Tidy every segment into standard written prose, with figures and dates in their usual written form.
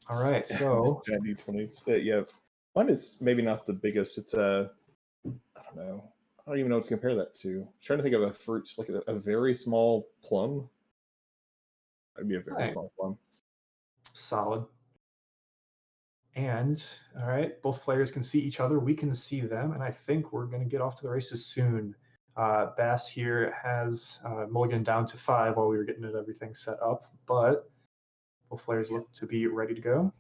All right, so Shiny 20s. Yeah, mine is maybe not the biggest. It's a, I don't know. I don't even know what to compare that to. I'm trying to think of a fruit, like a very small plum. That'd be a very right, small plum. solid. And all right, both players can see each other. We can see them, and I think we're going to get off to the races soon. Bass here has Mulligan down to 5 while we were getting everything set up, but both players look to be ready to go.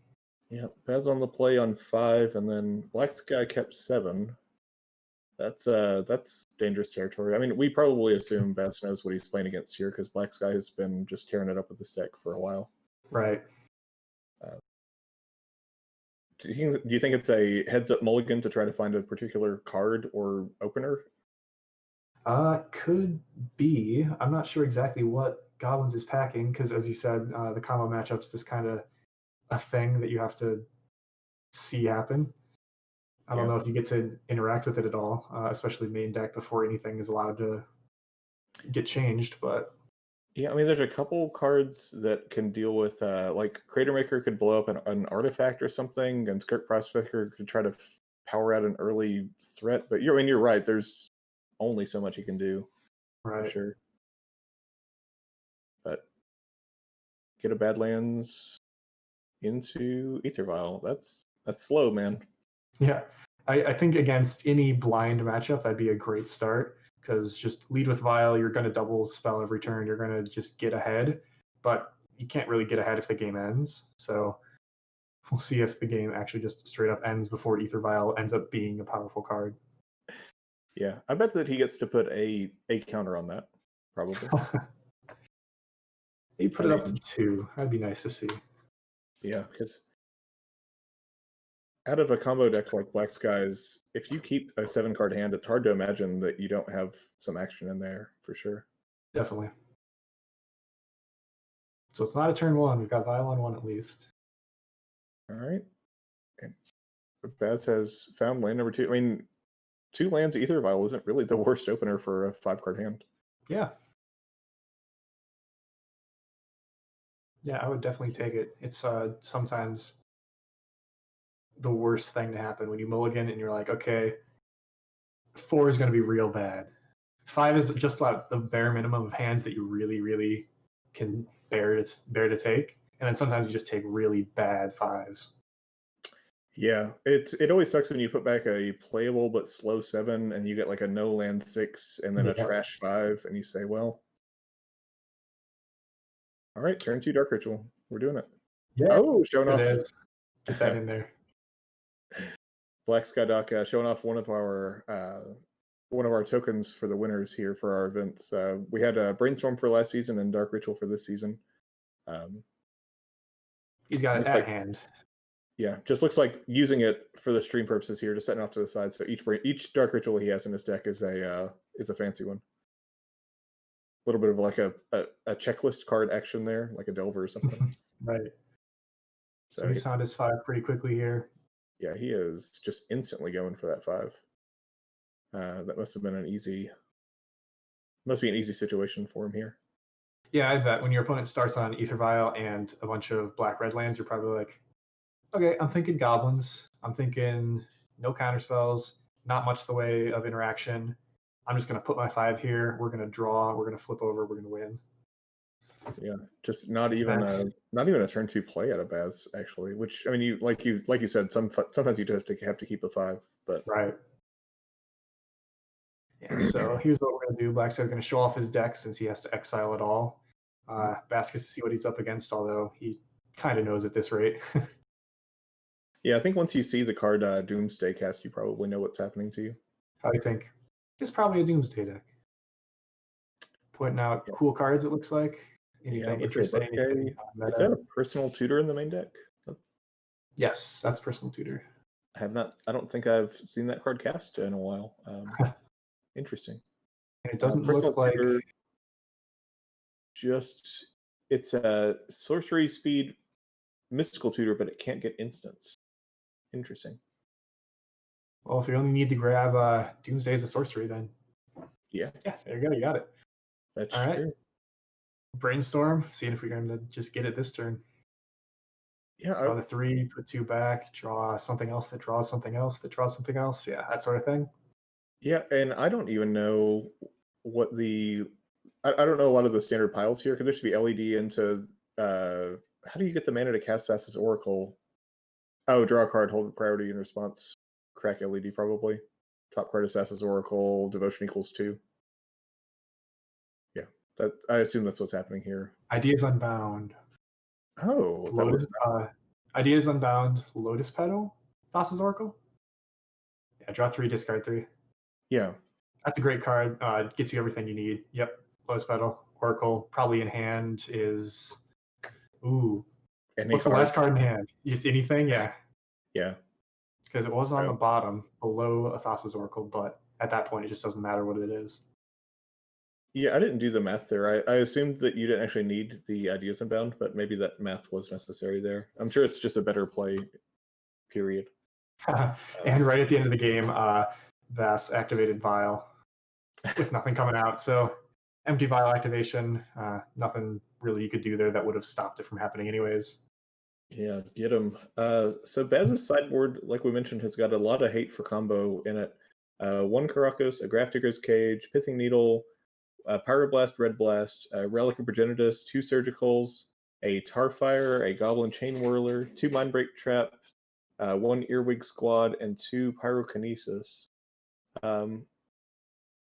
Yeah, Baz on the play on 5, and then Black Sky kept 7. That's dangerous territory. I mean, we probably assume Baz knows what he's playing against here because Black Sky has been just tearing it up with this deck for a while. Right. Do you think it's a heads-up mulligan to try to find a particular card or opener? Could be. I'm not sure exactly what Goblins is packing because, as you said, the combo matchup's just kind of a thing that you have to see happen. I don't know if you get to interact with it at all, especially main deck before anything is allowed to get changed. But yeah, I mean, there's a couple cards that can deal with, like Crater Maker could blow up an artifact or something, and Skirt Prospector could try to power out an early threat. But you're right. There's only so much you can do, right. for sure. But get a Badlands into Aether Vial. That's slow, man. Yeah, I think against any blind matchup, that'd be a great start because just lead with Vile, you're going to double spell every turn, you're going to just get ahead, but you can't really get ahead if the game ends. So we'll see if the game actually just straight up ends before Aether Vial ends up being a powerful card. Yeah, I bet that he gets to put a counter on that, probably. He put it up to 2. That'd be nice to see. Yeah, because out of a combo deck like Black Skies, if you keep a 7-card hand, it's hard to imagine that you don't have some action in there, for sure. Definitely. So it's not a turn 1. We've got Vile on 1 at least. All right. And Baz has found land number 2. I mean, 2 lands Aether Vial isn't really the worst opener for a 5-card hand. Yeah. Yeah, I would definitely take it. It's sometimes the worst thing to happen when you mulligan and you're like, okay, 4 is going to be real bad. 5 is just like the bare minimum of hands that you really, really can bear to take. And then sometimes you just take really bad 5s. Yeah, it always sucks when you put back a playable but slow 7 and you get like a no land 6 and then a trash 5 and you say, well, all right, turn 2 Dark Ritual. We're doing it. Yeah. Oh, showing off. Get that in there. Black Sky Doc showing off one of our tokens for the winners here for our events. We had a Brainstorm for last season and Dark Ritual for this season. He's got it at hand. Yeah, just looks like using it for the stream purposes here, just setting off to the side. So each Dark Ritual he has in his deck is a fancy one. A little bit of like a checklist card action there, like a Delver or something. Right. So he found his 5 pretty quickly here. Yeah, he is just instantly going for that 5. That must have been an easy situation for him here. Yeah, I bet when your opponent starts on Aether Vial and a bunch of black-red lands, you're probably like, okay, I'm thinking Goblins. I'm thinking no counter spells, not much the way of interaction. I'm just going to put my 5 here. We're going to draw. We're going to flip over. We're going to win. Yeah, just not even a turn 2 play out of Baz actually. Which I mean, like you said, sometimes you just have to keep a 5, but right. Yeah. So here's what we're going to do. Black Sky's going to show off his deck since he has to exile it all. Bass gets to see what he's up against, although he kind of knows at this rate. Yeah, I think once you see the card Doomsday cast, you probably know what's happening to you. How do you think? It's probably a Doomsday deck. Pointing out cool cards, it looks like. Anything interesting? Anything is that a personal tutor in the main deck? Yes, that's personal tutor. I don't think I've seen that card cast in a while. Interesting. And it doesn't look like it's a sorcery speed mystical tutor, but it can't get instants. Interesting. Well, if you only need to grab Doomsday as a sorcery, then yeah, there you go. You got it. That's all true. Right. Brainstorm, seeing if we're going to just get it this turn. Yeah, Draw the 3, put 2 back, draw something else that draws something else that draws something else. Yeah, that sort of thing. yeah, and I don't even know what the I don't know a lot of the standard piles here because there should be LED into how do you get the mana to cast Sassa's Oracle? Oh, draw a card, hold priority in response, crack LED probably. Top card Assassin's Oracle, devotion equals 2. Yeah, that I assume that's what's happening here. Ideas Unbound. Oh, that was Lotus, Ideas Unbound, Lotus Petal, Thassa's Oracle. Yeah, draw 3, discard 3. yeah. That's a great card. Gets you everything you need. Yep, Lotus Petal, Oracle. Probably in hand is. Ooh, Any what's the card. last card in hand? Use anything? Yeah, Yeah. because it was on Oh. the bottom below Thassa's Oracle, but at that point it just doesn't matter what it is. Yeah, I didn't do the math there. I assumed that you didn't actually need the ideas unbound, but maybe that math was necessary there. I'm sure it's just a better play, period. And right at the end of the game, Vass activated Vial with nothing coming out. So empty Vial activation, nothing really you could do there that would have stopped it from happening anyways. Yeah, get him. So Baz's sideboard, like we mentioned, has got a lot of hate for combo in it. 1 Karakos, a Grafdigger's Cage, Pithing Needle, Pyroblast, Red Blast, Relic of Progenitus, 2 Surgicals, a Tarfire, a Goblin Chain Whirler, 2 Mindbreak Trap, 1 Earwig Squad, and 2 Pyrokinesis.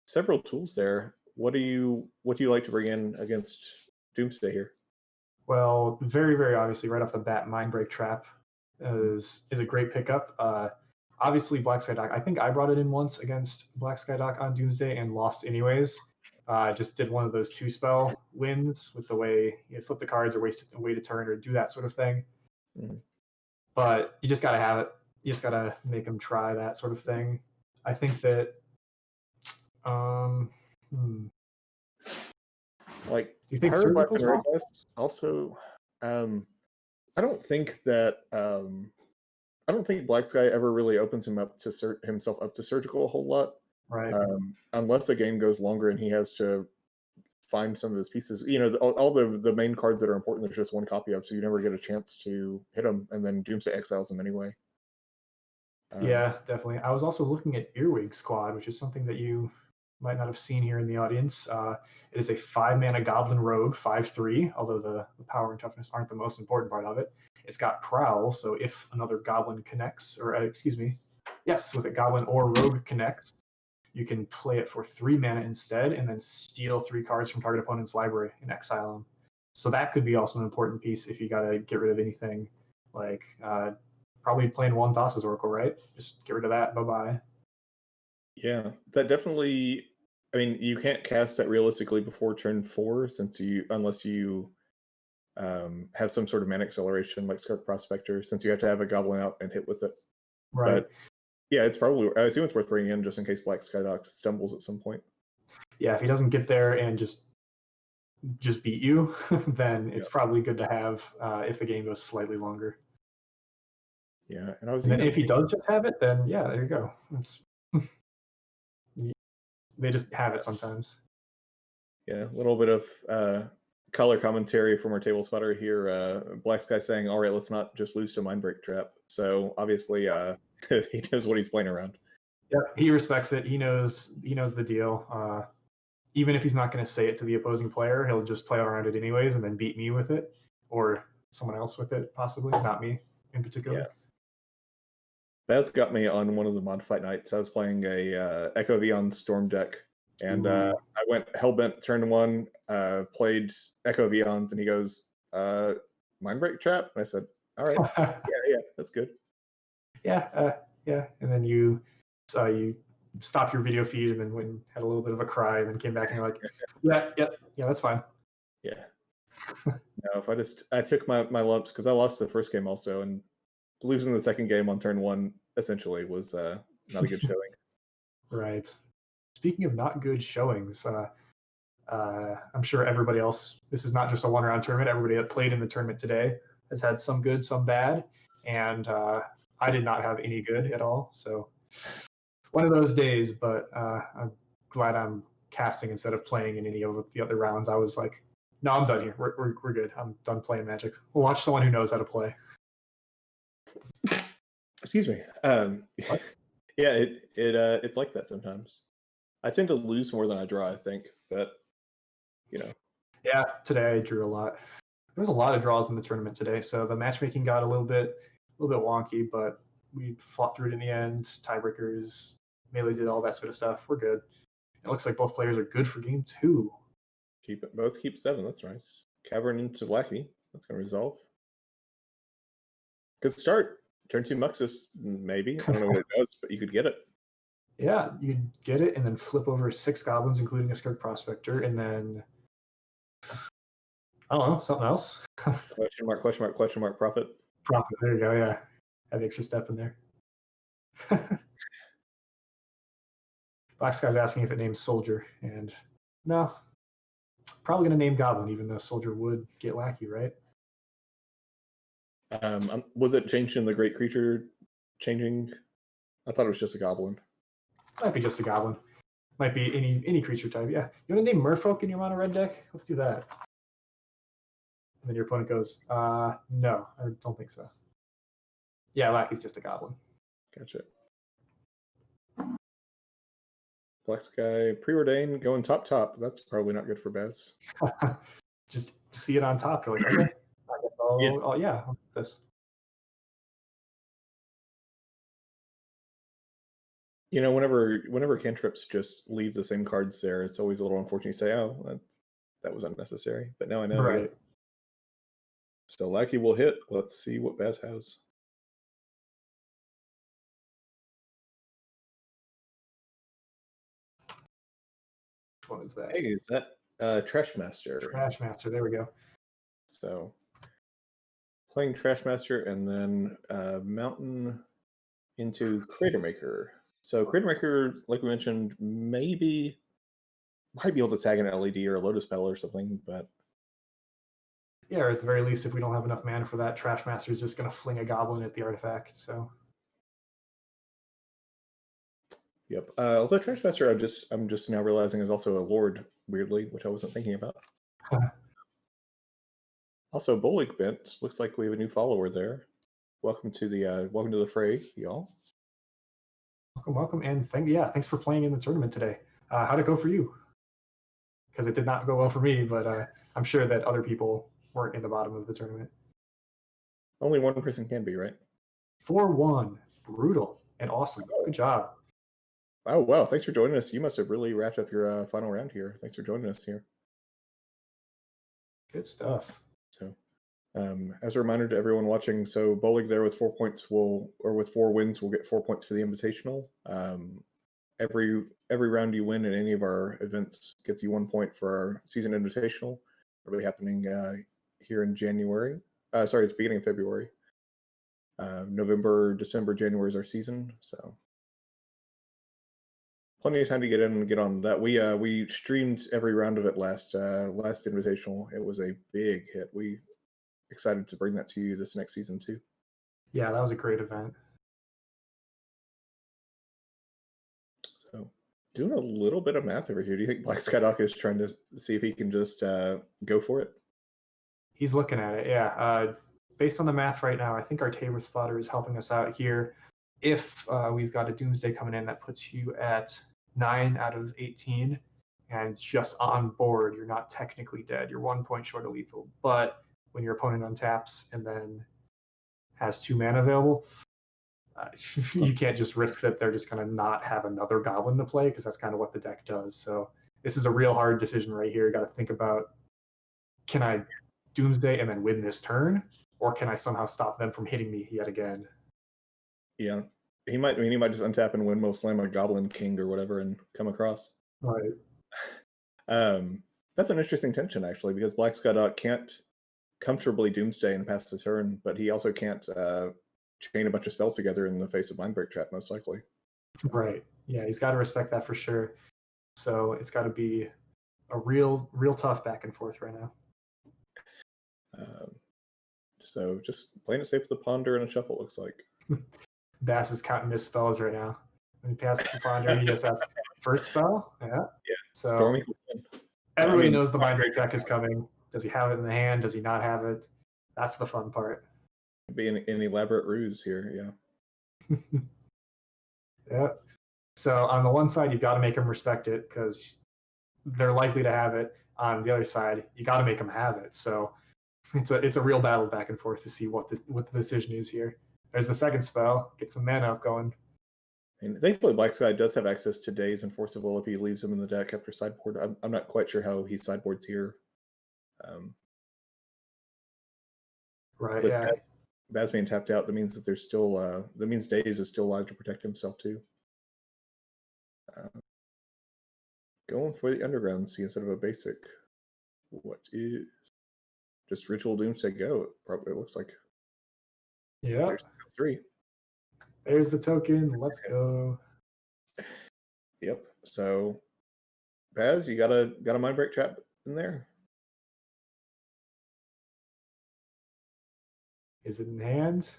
Several tools there. What do you like to bring in against Doomsday here? Well, very, very obviously, right off the bat, Mindbreak Trap is a great pickup. Obviously, Black Sky Dock. I think I brought it in once against Black Sky Dock on Doomsday and lost anyways. Just did one of those 2-spell wins with the way you flip the cards or wait a turn or do that sort of thing. Mm-hmm. But you just got to have it. You just got to make them try that sort of thing. I think that. Like, do you think Pyroblast and Surgical's Red possible? Blast also, I don't think that I don't think Black Sky ever really opens himself up to Surgical a whole lot, Right. unless the game goes longer and he has to find some of his pieces. You know, all the main cards that are important, there's just one copy of, so you never get a chance to hit them, and then Doomsday exiles them anyway. Yeah, definitely. I was also looking at Earwig Squad, which is something that you might not have seen here in the audience. It is a 5-mana Goblin Rogue, 5/3, although the power and toughness aren't the most important part of it. It's got Prowl, so if another Goblin connects, or excuse me, yes, with a Goblin or Rogue connects, you can play it for 3 mana instead, and then steal 3 cards from target opponent's library and exile them. So that could be also an important piece if you got to get rid of anything like probably playing one Thassa's Oracle, right? Just get rid of that. Bye bye. Yeah, that definitely. I mean, you can't cast that realistically before turn 4, unless you have some sort of mana acceleration like Skark Prospector, since you have to have a Goblin out and hit with it. Right. But yeah, it's probably. I assume it's worth bringing in just in case Black Skydock stumbles at some point. Yeah, if he doesn't get there and just beat you, then it's Yeah. probably good to have if the game goes slightly longer. Yeah, and I was And then even if he thinking, does just have it, then yeah, there you go. They just have it sometimes. yeah, a little bit of color commentary from our table spotter here. Black Sky saying, "All right, let's not just lose to Mindbreak Trap." So obviously, he knows what he's playing around. Yeah, he respects it. He knows the deal. Even if he's not going to say it to the opposing player, he'll just play around it anyways and then beat me with it or someone else with it, possibly, not me in particular. Yeah. That's got me on one of the mod fight nights. I was playing a Echo Vion Storm deck, and I went Hellbent turn 1, played Echo Vions, and he goes, Mindbreak Trap? And I said, all right, yeah, that's good. Yeah, and then you stopped your video feed and then went and had a little bit of a cry and then came back and you're like, yeah, that's fine. Yeah. No, if I took my lumps because I lost the first game also, and losing the second game on turn 1 essentially was not a good showing. Right. Speaking of not good showings, I'm sure everybody else, this is not just a one-round tournament, everybody that played in the tournament today has had some good, some bad, and I did not have any good at all, so one of those days, but I'm glad I'm casting instead of playing in any of the other rounds. I was like, no, I'm done here. We're good. I'm done playing Magic. We'll watch someone who knows how to play. Excuse me. What? Yeah, it's like that sometimes. I tend to lose more than I draw, I think, but you know, Yeah, today I drew a lot. There was a lot of draws in the tournament today, so the matchmaking got a little bit wonky, but we fought through it in the end. Tiebreakers, Melee did all that sort of stuff. We're good. It looks like both players are good for game 2. both keep 7. That's nice. Cavern into Lackey. That's gonna resolve. Good start. Turn 2 Muxus, maybe. I don't know what it does, but you could get it. Yeah, you get it and then flip over 6 goblins, including a Skirk Prospector, and then I don't know, something else. Question mark, question mark, question mark, profit. Profit. There you go. Yeah, have the extra step in there. Black guy's asking if it names Soldier, and no, probably gonna name Goblin, even though Soldier would get Lackey, right? Was it changed in the Great Creature changing? I thought it was just a goblin. Might be just a Goblin. Might be any creature type. Yeah, you want to name Merfolk in your mono red deck? Let's do that. And then your opponent goes, no, I don't think so. Yeah, Lackey's just a Goblin. Gotcha. Black Sky preordained going top. That's probably not good for Baz. Just see it on top. You're like, okay, I guess I'll this. You know, whenever cantrips just leaves the same cards there, it's always a little unfortunate to say, oh, that was unnecessary. But now I know. Right. So Lackey will hit. Let's see what Baz has. Which one is that? Hey, is that Trash Master? Trash Master. There we go. So playing Trash Master and then Mountain into Crater Maker. So Crater Maker, like we mentioned, might be able to tag an LED or a Lotus Petal or something, but yeah, or at the very least, if we don't have enough mana for that, Trash Master is just going to fling a Goblin at the artifact. So. Yep. Although Trash Master, I'm just now realizing is also a Lord, weirdly, which I wasn't thinking about. Also, Bolig Bent. Looks like we have a new follower there. Welcome to the fray, y'all. Welcome, and thanks for playing in the tournament today. How'd it go for you? Because it did not go well for me, but I'm sure that other people weren't in the bottom of the tournament. Only one person can be, right? 4-1, brutal and awesome. Good job. Oh wow! Thanks for joining us. You must have really wrapped up your final round here. Thanks for joining us here. Good stuff. So, as a reminder to everyone watching, so Bolig there with 4 points with 4 wins will get 4 points for the Invitational. Every round you win in any of our events gets you 1 point for our season Invitational. It'll be happening here in January. Sorry, it's beginning of February. November, December, January is our season, so plenty of time to get in and get on that. We streamed every round of it last Invitational. It was a big hit. We excited to bring that to you this next season too. Yeah, that was a great event. So, doing a little bit of math over here. Do you think Black Skydock is trying to see if he can just go for it? He's looking at it, yeah. Based on the math right now, I think our Tabor Spotter is helping us out here. If we've got a Doomsday coming in, that puts you at 9 out of 18, and just on board, you're not technically dead. You're 1 point short of lethal. But when your opponent untaps and then has 2 mana available, you can't just risk that they're just going to not have another Goblin to play, because that's kind of what the deck does. So this is a real hard decision right here. You got to think about, can I Doomsday and then win this turn, or can I somehow stop them from hitting me yet again? Yeah, he might just untap and windmill slam a Goblin King or whatever and come across. Right. That's an interesting tension actually, because Black Skydock can't comfortably Doomsday and pass the turn, but he also can't chain a bunch of spells together in the face of Mindbreak Trap, most likely. Right. Yeah, he's got to respect that for sure. So it's got to be a real tough back and forth right now. So just playing it safe with the Ponder and a Shuffle, looks like. Bass is counting his spells right now. When he passes the Ponder, he just has first spell. Yeah. Yeah. So Stormy. everybody knows the Mindbreak deck is coming. Does he have it in the hand? Does he not have it? That's the fun part. Be an elaborate ruse here, yeah. Yeah. So on the one side, you've got to make them respect it because they're likely to have it. On the other side, you got to make them have it. So it's a real battle back and forth to see what the decision is here. There's the second spell. Get some mana up going. And thankfully, Black Sky does have access to Daze and Force of Will if he leaves them in the deck after sideboard. I'm not quite sure how he sideboards here. Right. With Yeah. Baz being tapped out, that means that there's still that means Daze is still alive to protect himself too. Going for the underground see instead of a basic. What is just Ritual Doomsday Go? It looks like. Yeah. There's 3. There's the token. Let's go. Yep. So, Baz, you got a Mindbreak Trap in there? Is it in hand?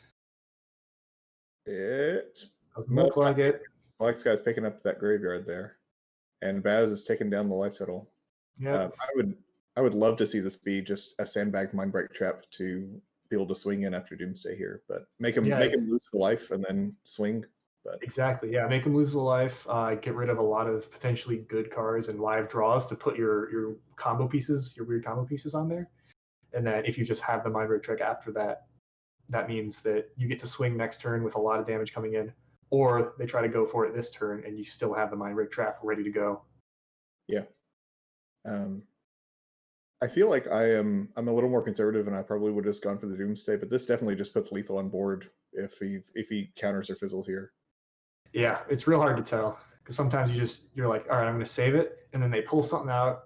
It Doesn't look like it. Black Sky's picking up that graveyard there, and Baz is taking down the life total. Yeah. I would love to see this be just a sandbagged Mindbreak Trap to be able to swing in after Doomsday here, but make him lose the life and then swing. But exactly, yeah, make him lose the life. Get rid of a lot of potentially good cards and live draws to put your combo pieces, your weird combo pieces on there. And then if you just have the Mindbreak trick after that, that means that you get to swing next turn with a lot of damage coming in, or they try to go for it this turn and you still have the Mindbreak trap ready to go. Yeah. I feel like I'm a little more conservative, and I probably would have just gone for the Doomsday, but this definitely just puts lethal on board if he counters or fizzles here. Yeah, it's real hard to tell because sometimes you're like, all right, I'm going to save it, and then they pull something out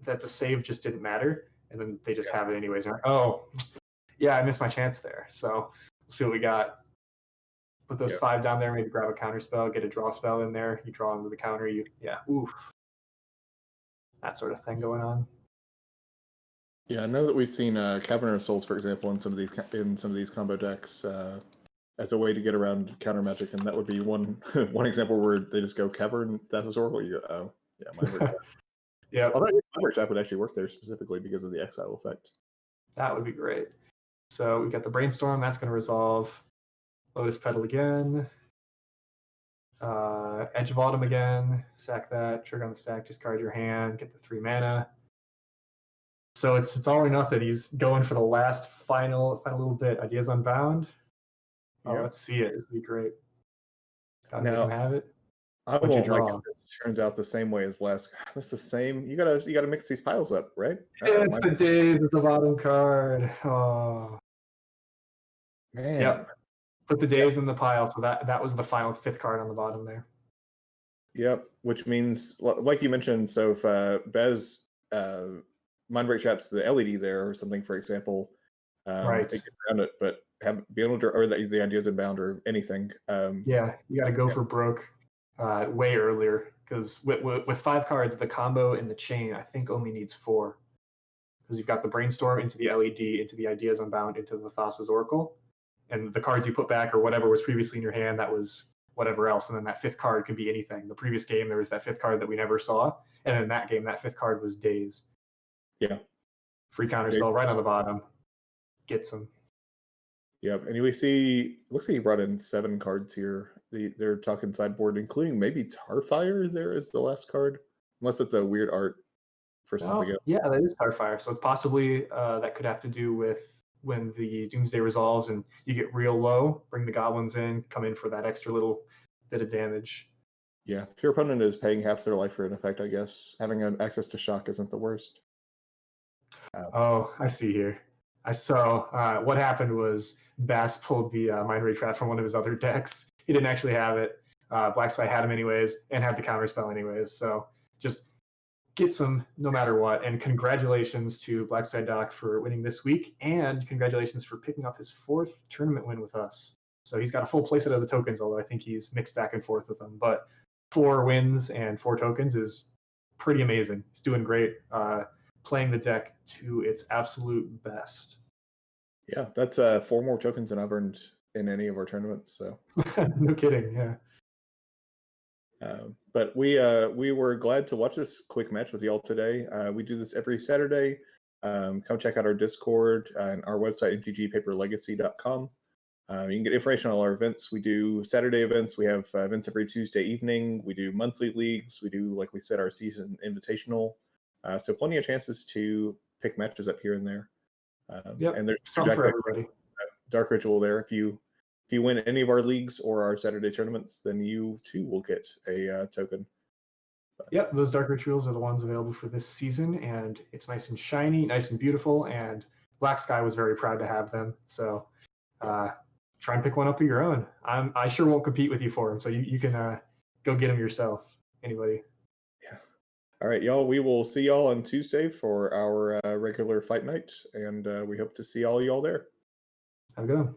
that the save just didn't matter, and then they just have it anyways. You're like, oh, yeah, I missed my chance there. So we'll see what we got. Put those 5 down there, maybe grab a counter spell, get a draw spell in there. You draw into the counter. Oof, that sort of thing going on. Yeah, I know that we've seen Cavern of Souls, for example, in some of these combo decks as a way to get around counter magic, and that would be one example where they just go Cavern. That's a Oracle. You go, oh yeah, Mindbreak Trap. Yeah, although Mindbreak Trap would actually work there specifically because of the exile effect. That would be great. So we got the Brainstorm. That's going to resolve. Lotus Petal again. Edge of Autumn again. Sack that. Trigger on the stack. Discard your hand. Get the 3 mana. So it's all or nothing. He's going for the last final little bit. Ideas Unbound. Oh, let's see it. This would be great. Gotta make him have it. I won't like if this turns out the same way as last. That's the same. You gotta mix these piles up, right? It's the Days at the bottom card. Oh man. Yep. Put the Days in the pile. So that was the final 5th card on the bottom there. Yep. Which means, like you mentioned, so if Bez Mindbreak Traps the LED there or something, for example, right, it gets around it, but be able to, or the Ideas Unbound or anything. Yeah, you got to go for broke way earlier because with 5 cards, the combo in the chain I think only needs 4 because you've got the Brainstorm into the LED, into the Ideas Unbound, into the Thassa's Oracle, and the cards you put back or whatever was previously in your hand, that was whatever else, and then that 5th card could be anything. The previous game there was that 5th card that we never saw, and in that game that 5th card was Days. Yeah. Free counter spell right on the bottom. Gets them. Yep, and we see, looks like he brought in 7 cards here. They're talking sideboard, including maybe Tarfire there is the last card, unless it's a weird art for something else. Yeah, that is Tarfire. So possibly that could have to do with when the Doomsday resolves and you get real low, bring the Goblins in, come in for that extra little bit of damage. Yeah, if your opponent is paying half their life for an effect, I guess having access to shock isn't the worst. Oh, I see here. I saw what happened was Bass pulled the Mindbreak Trap from one of his other decks. He didn't actually have it. Black Sky had him anyways and had the counter spell anyways. So just gets him no matter what. And congratulations to Black Sky Doc for winning this week, and congratulations for picking up his 4th tournament win with us. So he's got a full playset of the tokens, although I think he's mixed back and forth with them. But 4 wins and 4 tokens is pretty amazing. He's doing great. Playing the deck to its absolute best. Yeah, that's 4 more tokens than I've earned in any of our tournaments. So no kidding, yeah. But we were glad to watch this quick match with y'all today. We do this every Saturday. Come check out our Discord and our website, mtgpaperlegacy.com. You can get information on all our events. We do Saturday events. We have events every Tuesday evening. We do monthly leagues. We do, like we said, our season invitational. So plenty of chances to pick matches up here and there. Yep, And there's something for everybody. Dark Ritual there. If you win any of our leagues or our Saturday tournaments, then you too will get a token. Yep, those Dark Rituals are the ones available for this season, and it's nice and shiny, nice and beautiful, and Black Sky was very proud to have them. So try and pick one up of your own. I sure won't compete with you for them, so you can go get them yourself. Anybody. Yeah. All right, y'all. We will see y'all on Tuesday for our regular fight night, and we hope to see all y'all there. Have a good one.